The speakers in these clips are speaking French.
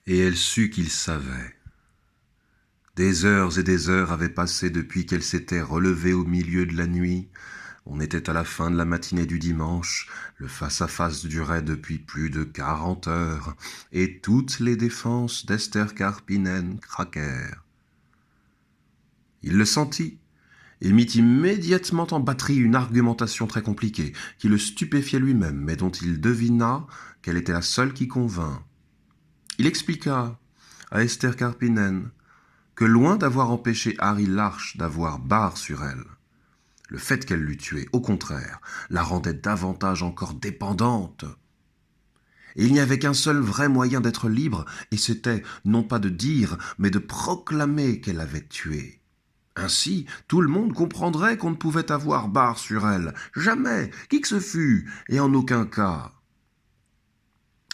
Et elle sut qu'il savait. Des heures et des heures avaient passé depuis qu'elle s'était relevée au milieu de la nuit. On était à la fin de la matinée du dimanche, le face-à-face durait depuis plus de 40 heures, et toutes les défenses d'Esther Karppinen craquèrent. Il le sentit, et mit immédiatement en batterie une argumentation très compliquée, qui le stupéfiait lui-même, mais dont il devina qu'elle était la seule qui convint. Il expliqua à Esther Karppinen que loin d'avoir empêché Harry Larche d'avoir barre sur elle, le fait qu'elle l'eût tué, au contraire, la rendait davantage encore dépendante. Et il n'y avait qu'un seul vrai moyen d'être libre, et c'était non pas de dire, mais de proclamer qu'elle avait tué. Ainsi, tout le monde comprendrait qu'on ne pouvait avoir barre sur elle, jamais, qui que ce fût, et en aucun cas.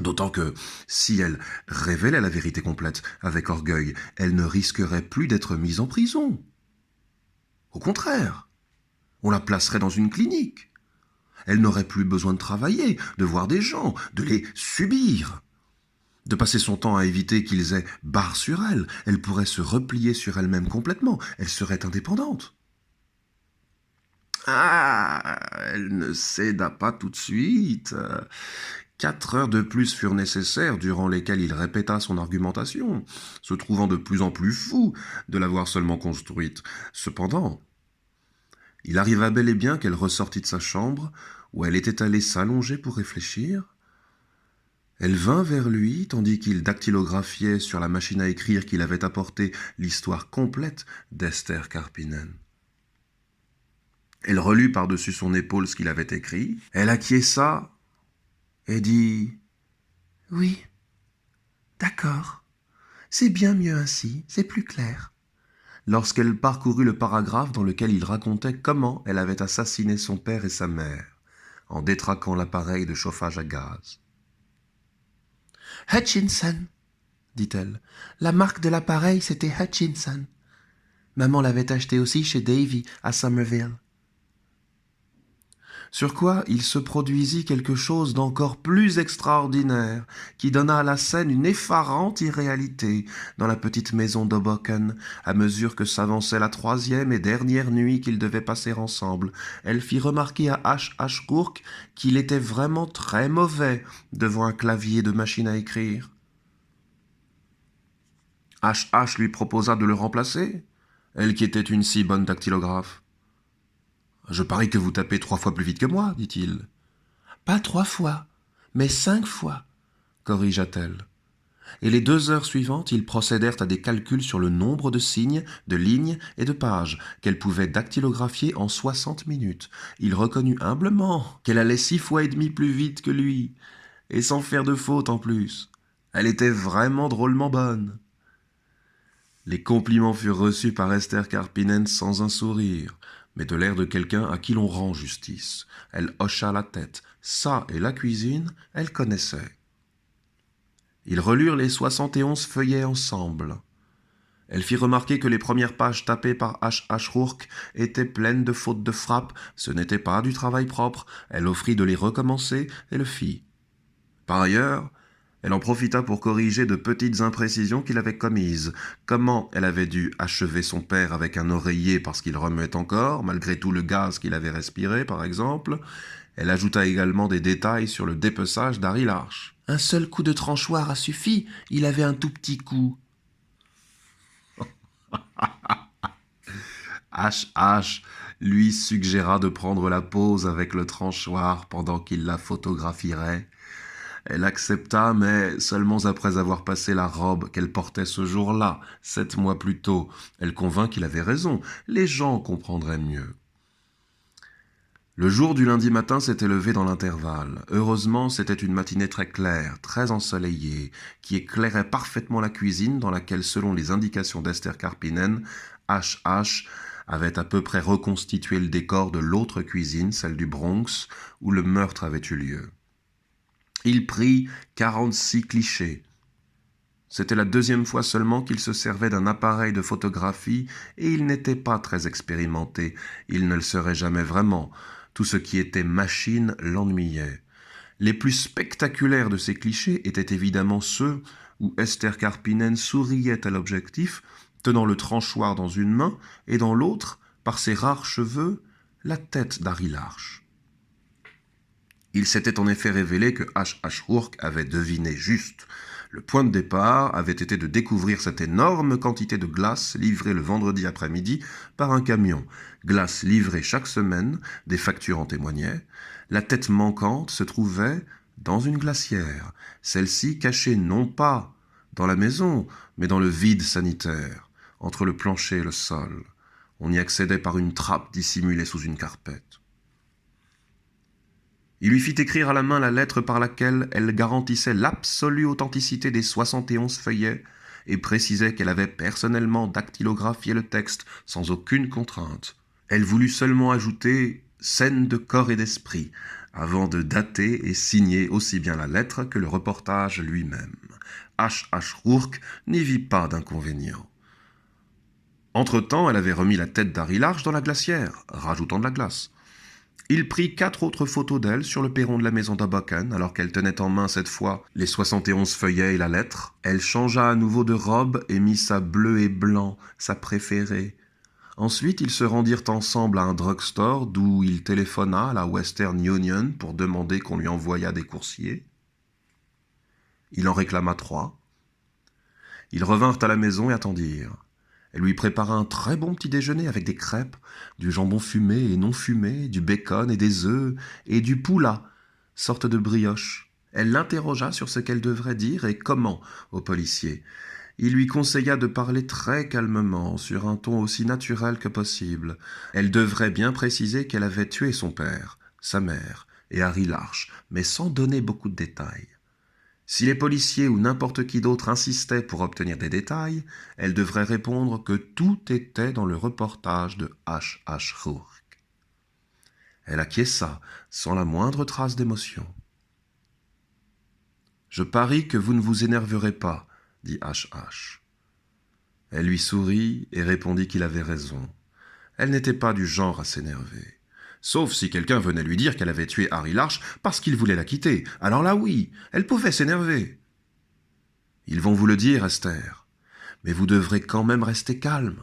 D'autant que, si elle révélait la vérité complète avec orgueil, elle ne risquerait plus d'être mise en prison. Au contraire, on la placerait dans une clinique. Elle n'aurait plus besoin de travailler, de voir des gens, de les subir, de passer son temps à éviter qu'ils aient barre sur elle. Elle pourrait se replier sur elle-même complètement. Elle serait indépendante. Ah, elle ne céda pas tout de suite. 4 heures de plus furent nécessaires, durant lesquelles il répéta son argumentation, se trouvant de plus en plus fou de l'avoir seulement construite. Cependant, il arriva bel et bien qu'elle ressortit de sa chambre, où elle était allée s'allonger pour réfléchir. Elle vint vers lui, tandis qu'il dactylographiait sur la machine à écrire qu'il avait apporté l'histoire complète d'Esther Karppinen. Elle relut par-dessus son épaule ce qu'il avait écrit. Elle acquiesça et dit « Oui, d'accord, c'est bien mieux ainsi, c'est plus clair. » Lorsqu'elle parcourut le paragraphe dans lequel il racontait comment elle avait assassiné son père et sa mère, en détraquant l'appareil de chauffage à gaz. « Hutchinson, dit-elle. La marque de l'appareil, c'était Hutchinson. Maman l'avait acheté aussi chez Davy, à Somerville. » Sur quoi il se produisit quelque chose d'encore plus extraordinaire, qui donna à la scène une effarante irréalité dans la petite maison d'Hoboken, à mesure que s'avançait la 3e et dernière nuit qu'ils devaient passer ensemble. Elle fit remarquer à H. Rourke qu'il était vraiment très mauvais devant un clavier de machine à écrire. H. lui proposa de le remplacer, elle qui était une si bonne dactylographe. « Je parie que vous tapez 3 fois plus vite que moi, dit-il. »« Pas 3 fois, mais 5 fois, corrigea-t-elle. Et les 2 heures suivantes, ils procédèrent à des calculs sur le nombre de signes, de lignes et de pages qu'elle pouvait dactylographier en 60 minutes. Il reconnut humblement qu'elle allait 6 fois et demi plus vite que lui, et sans faire de faute en plus. Elle était vraiment drôlement bonne. Les compliments furent reçus par Esther Karppinen sans un sourire, mais de l'air de quelqu'un à qui l'on rend justice. Elle hocha la tête. Ça et la cuisine, elle connaissait. Ils relurent les 71 feuillets ensemble. Elle fit remarquer que les premières pages tapées par H. Rourke étaient pleines de fautes de frappe. Ce n'était pas du travail propre. Elle offrit de les recommencer et le fit. Par ailleurs, elle en profita pour corriger de petites imprécisions qu'il avait commises. Comment elle avait dû achever son père avec un oreiller parce qu'il remuait encore, malgré tout le gaz qu'il avait respiré, par exemple. Elle ajouta également des détails sur le dépeçage d'Harry Larche. « Un seul coup de tranchoir a suffi, il avait un tout petit coup. » H. lui suggéra de prendre la pause avec le tranchoir pendant qu'il la photographierait. Elle accepta, mais seulement après avoir passé la robe qu'elle portait ce jour-là, 7 mois plus tôt. Elle convint qu'il avait raison, les gens comprendraient mieux. Le jour du lundi matin s'était levé dans l'intervalle. Heureusement, c'était une matinée très claire, très ensoleillée, qui éclairait parfaitement la cuisine dans laquelle, selon les indications d'Esther Karppinen, H. avait à peu près reconstitué le décor de l'autre cuisine, celle du Bronx, où le meurtre avait eu lieu. Il prit 46 clichés. C'était la 2e fois seulement qu'il se servait d'un appareil de photographie et il n'était pas très expérimenté. Il ne le serait jamais vraiment. Tout ce qui était machine l'ennuyait. Les plus spectaculaires de ces clichés étaient évidemment ceux où Esther Karppinen souriait à l'objectif, tenant le tranchoir dans une main et dans l'autre, par ses rares cheveux, la tête d'Harry Larch. Il s'était en effet révélé que H.H. Rourke avait deviné juste. Le point de départ avait été de découvrir cette énorme quantité de glace livrée le vendredi après-midi par un camion. Glace livrée chaque semaine, des factures en témoignaient. La tête manquante se trouvait dans une glacière, celle-ci cachée non pas dans la maison, mais dans le vide sanitaire, entre le plancher et le sol. On y accédait par une trappe dissimulée sous une carpette. Il lui fit écrire à la main la lettre par laquelle elle garantissait l'absolue authenticité des 71 feuillets et précisait qu'elle avait personnellement dactylographié le texte sans aucune contrainte. Elle voulut seulement ajouter « scène de corps et d'esprit » avant de dater et signer aussi bien la lettre que le reportage lui-même. H.H. Rourke n'y vit pas d'inconvénient. Entre-temps, elle avait remis la tête d'Harry Larch dans la glacière, rajoutant de la glace. Il prit 4 autres photos d'elle sur le perron de la maison d'Hoboken, alors qu'elle tenait en main cette fois les 71 feuillets et la lettre. Elle changea à nouveau de robe et mit sa bleu et blanc, sa préférée. Ensuite, ils se rendirent ensemble à un drugstore d'où il téléphona à la Western Union pour demander qu'on lui envoyât des coursiers. Il en réclama 3. Ils revinrent à la maison et attendirent. Elle lui prépara un très bon petit déjeuner avec des crêpes, du jambon fumé et non fumé, du bacon et des œufs, et du poula, sorte de brioche. Elle l'interrogea sur ce qu'elle devrait dire et comment au policier. Il lui conseilla de parler très calmement, sur un ton aussi naturel que possible. Elle devrait bien préciser qu'elle avait tué son père, sa mère et Harry Larch, mais sans donner beaucoup de détails. Si les policiers ou n'importe qui d'autre insistait pour obtenir des détails, elle devrait répondre que tout était dans le reportage de H.H. Rourke. Elle acquiesça, sans la moindre trace d'émotion. « Je parie que vous ne vous énerverez pas, » dit H.H. Elle lui sourit et répondit qu'il avait raison. Elle n'était pas du genre à s'énerver. Sauf si quelqu'un venait lui dire qu'elle avait tué Harry Larch parce qu'il voulait la quitter. Alors là, oui, elle pouvait s'énerver. « Ils vont vous le dire, Esther, mais vous devrez quand même rester calme. »«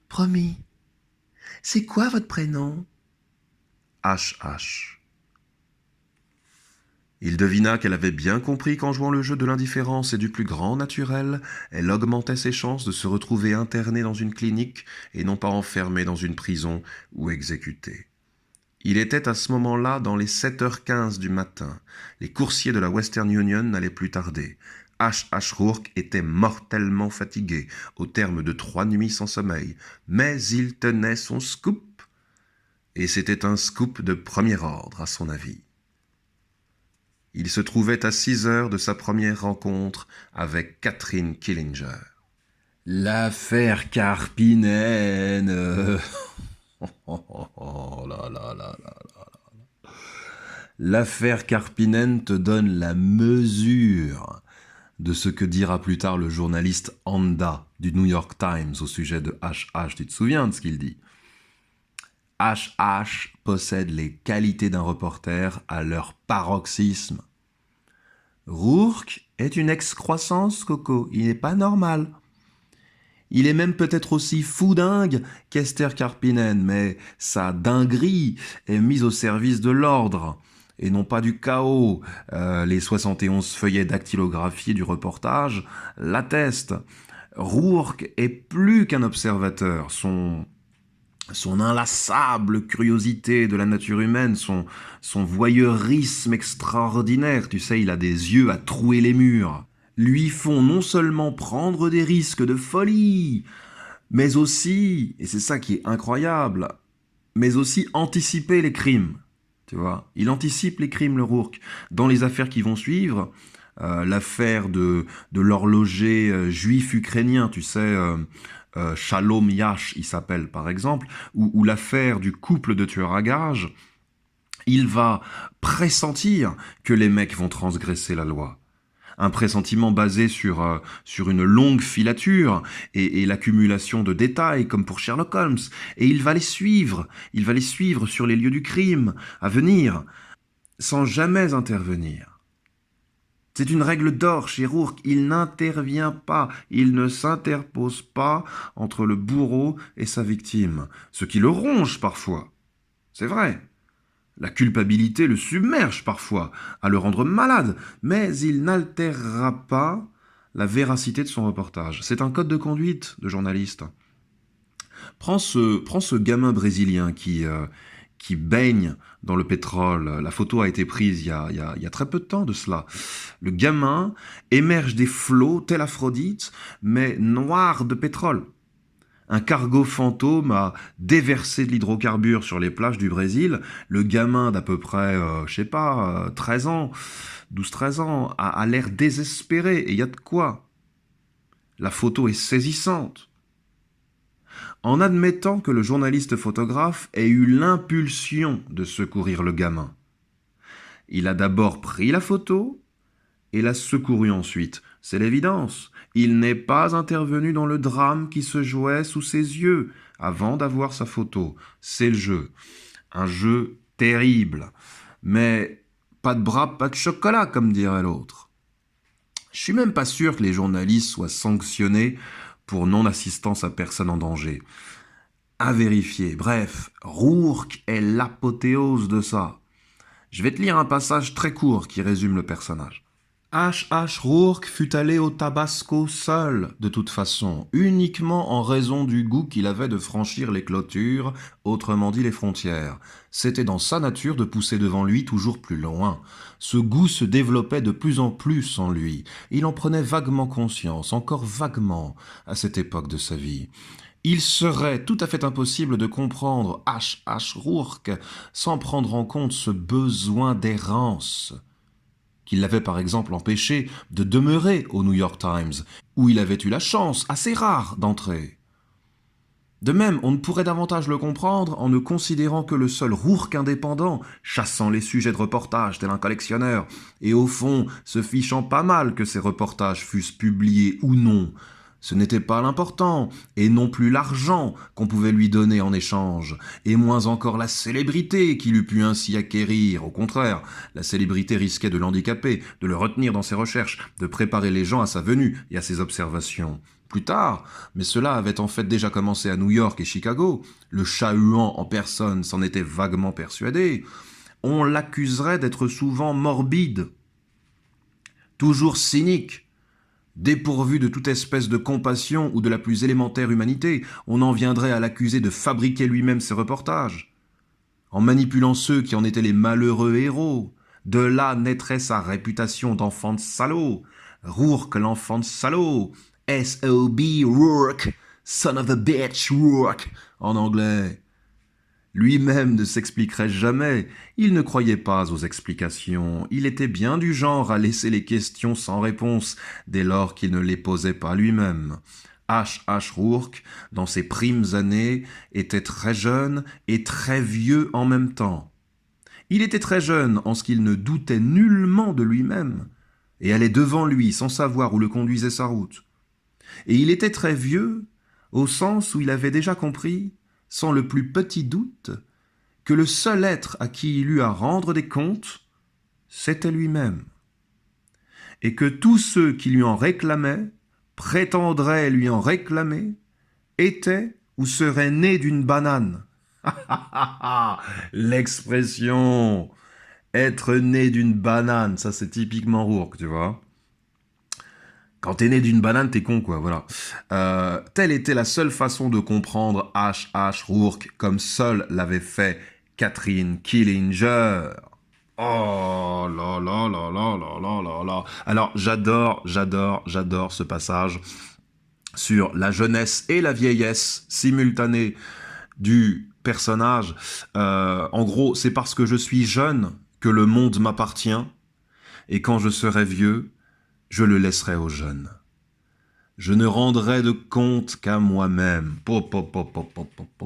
Promis. C'est quoi votre prénom ?»« H.H. » Il devina qu'elle avait bien compris qu'en jouant le jeu de l'indifférence et du plus grand naturel, elle augmentait ses chances de se retrouver internée dans une clinique et non pas enfermée dans une prison ou exécutée. Il était à ce moment-là dans les 7h15 du matin. Les coursiers de la Western Union n'allaient plus tarder. H.H. Rourke était mortellement fatigué, au terme de 3 nuits sans sommeil, mais il tenait son scoop, et c'était un scoop de premier ordre, à son avis. Il se trouvait à 6 heures de sa première rencontre avec Catherine Killinger. L'affaire Karppinen. Oh là là là là là. L'affaire Karppinen te donne la mesure de ce que dira plus tard le journaliste Anda du New York Times au sujet de H.H. Tu te souviens de ce qu'il dit ? H.H. possède les qualités d'un reporter à leur paroxysme. Rourke est une excroissance, Coco. Il n'est pas normal. Il est même peut-être aussi foudingue qu'Esther Karppinen, mais sa dinguerie est mise au service de l'ordre et non pas du chaos. Les 71 feuillets dactylographiés du reportage l'attestent. Rourke est plus qu'un observateur. Son inlassable curiosité de la nature humaine, son voyeurisme extraordinaire, tu sais, il a des yeux à trouer les murs, lui font non seulement prendre des risques de folie, mais aussi, et c'est ça qui est incroyable, mais aussi anticiper les crimes. Tu vois, il anticipe les crimes, le Rourke. Dans les affaires qui vont suivre, l'affaire de l'horloger juif ukrainien, tu sais, Shalom Yash, il s'appelle par exemple, ou l'affaire du couple de tueurs à gages, il va pressentir que les mecs vont transgresser la loi. Un pressentiment basé sur une longue filature et l'accumulation de détails comme pour Sherlock Holmes. Et il va les suivre sur les lieux du crime à venir, sans jamais intervenir. C'est une règle d'or chez Rourke, il n'intervient pas, il ne s'interpose pas entre le bourreau et sa victime, ce qui le ronge parfois. C'est vrai. La culpabilité le submerge parfois, à le rendre malade, mais il n'altérera pas la véracité de son reportage. C'est un code de conduite de journaliste. Prends ce gamin brésilien qui baigne dans le pétrole. La photo a été prise il y a très peu de temps de cela. Le gamin émerge des flots, tel Aphrodite, mais noir de pétrole. Un cargo fantôme a déversé de l'hydrocarbure sur les plages du Brésil. Le gamin d'à peu près, 13 ans, 12-13 ans, a l'air désespéré. Et il y a de quoi. La photo est saisissante. En admettant que le journaliste photographe ait eu l'impulsion de secourir le gamin. Il a d'abord pris la photo et l'a secouru ensuite. C'est l'évidence. Il n'est pas intervenu dans le drame qui se jouait sous ses yeux avant d'avoir sa photo. C'est le jeu. Un jeu terrible. Mais pas de bras, pas de chocolat, comme dirait l'autre. Je suis même pas sûr que les journalistes soient sanctionnés pour non-assistance à personne en danger. À vérifier. Bref, Rourke est l'apothéose de ça. Je vais te lire un passage très court qui résume le personnage. H. Rourke fut allé au Tabasco seul, de toute façon, uniquement en raison du goût qu'il avait de franchir les clôtures, autrement dit les frontières. C'était dans sa nature de pousser devant lui toujours plus loin. Ce goût se développait de plus en plus en lui. Il en prenait vaguement conscience, encore vaguement, à cette époque de sa vie. Il serait tout à fait impossible de comprendre H. Rourke sans prendre en compte ce besoin d'errance qui l'avait par exemple empêché de demeurer au New York Times, où il avait eu la chance, assez rare, d'entrer. De même, on ne pourrait davantage le comprendre en ne considérant que le seul Rourke indépendant, chassant les sujets de reportage tel un collectionneur, et au fond se fichant pas mal que ces reportages fussent publiés ou non. Ce n'était pas l'important, et non plus l'argent qu'on pouvait lui donner en échange, et moins encore la célébrité qu'il eût pu ainsi acquérir. Au contraire, la célébrité risquait de l'handicaper, de le retenir dans ses recherches, de préparer les gens à sa venue et à ses observations. Plus tard, mais cela avait en fait déjà commencé à New York et Chicago, le chat-huant en personne s'en était vaguement persuadé, on l'accuserait d'être souvent morbide, toujours cynique, dépourvu de toute espèce de compassion ou de la plus élémentaire humanité, on en viendrait à l'accuser de fabriquer lui-même ses reportages, en manipulant ceux qui en étaient les malheureux héros. De là naîtrait sa réputation d'enfant de salaud. Rourke, l'enfant de salaud. S.O.B. Rourke, son of a bitch Rourke, en anglais. Lui-même ne s'expliquerait jamais, il ne croyait pas aux explications, il était bien du genre à laisser les questions sans réponse dès lors qu'il ne les posait pas lui-même. H. Rourke, dans ses primes années, était très jeune et très vieux en même temps. Il était très jeune en ce qu'il ne doutait nullement de lui-même et allait devant lui sans savoir où le conduisait sa route. Et il était très vieux au sens où il avait déjà compris, sans le plus petit doute, que le seul être à qui il eut à rendre des comptes, c'était lui-même. Et que tous ceux qui lui en réclamaient, prétendraient lui en réclamer, étaient ou seraient nés d'une banane. L'expression « être né d'une banane », ça c'est typiquement Rourke, tu vois. Quand t'es né d'une banane, t'es con, quoi, voilà. Telle était la seule façon de comprendre H. Rourke, comme seule l'avait fait Catherine Killinger. Oh là là là là là là là là. Alors, j'adore ce passage sur la jeunesse et la vieillesse simultanée du personnage. En gros, c'est parce que je suis jeune que le monde m'appartient, et quand je serai vieux, je le laisserai aux jeunes. Je ne rendrai de compte qu'à moi-même.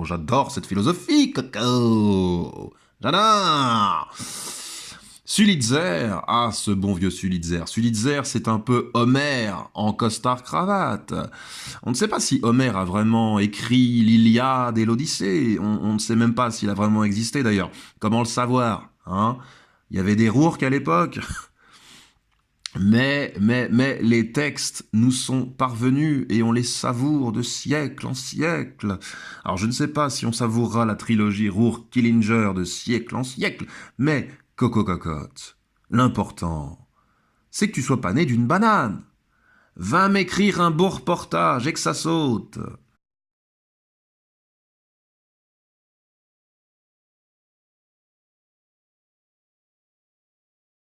J'adore cette philosophie, coco. J'adore. Sulitzer, ce bon vieux Sulitzer. Sulitzer, c'est un peu Homère en costard-cravate. On ne sait pas si Homère a vraiment écrit l'Iliade et l'Odyssée. On ne sait même pas s'il a vraiment existé d'ailleurs. Comment le savoir, hein? Il y avait des Rourke à l'époque. Mais les textes nous sont parvenus et on les savoure de siècle en siècle. Alors je ne sais pas si on savourera la trilogie Rourke-Killinger de siècle en siècle, mais Coco Cocotte, l'important, c'est que tu sois pas né d'une banane. Va m'écrire un beau reportage et que ça saute.